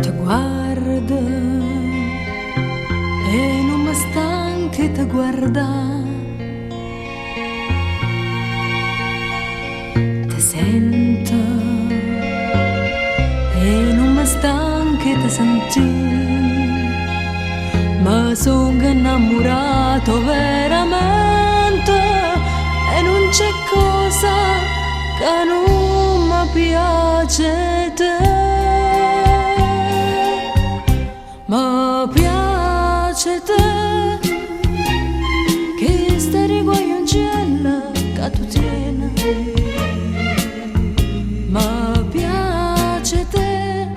Ti guardo e non mi stanchi di guardare. Ti sento e non mi stanchi di sentire. Ma sono innamorato veramente e non c'è cosa che non mi piace te. Mi piace te, che stai guagliongella che tu tieni. Mi piace te,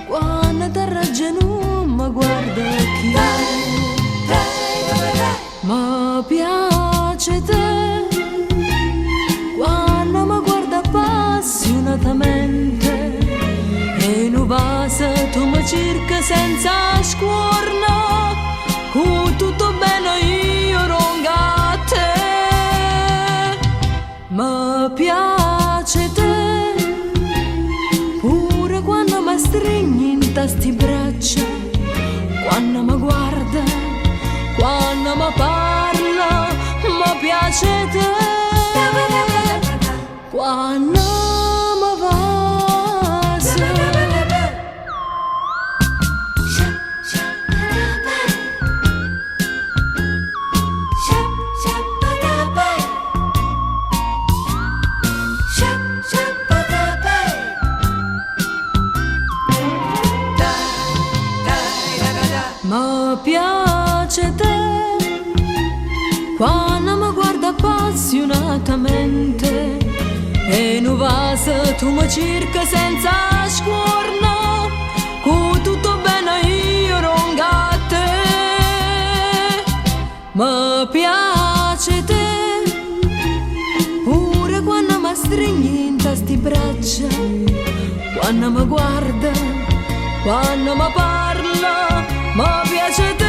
quando ti ragioni mi guarda chi è. Mi piace te, quando mi guarda appassionatamente. E non basta, tu mi cerchi senza scuorna, con tutto bene io non a te. Mi piace te, pure quando mi stringi in sti braccia, quando mi guarda, quando mi parla, mi piace te. Quando mi va mi piace te, quando mi guarda appassionatamente. E non va se tu mi cerchi senza scuorna, con tutto bene io non a te. Mi piace te, pure quando mi stringi in sti braccia, quando mi guarda, quando mi parla, mi piace te.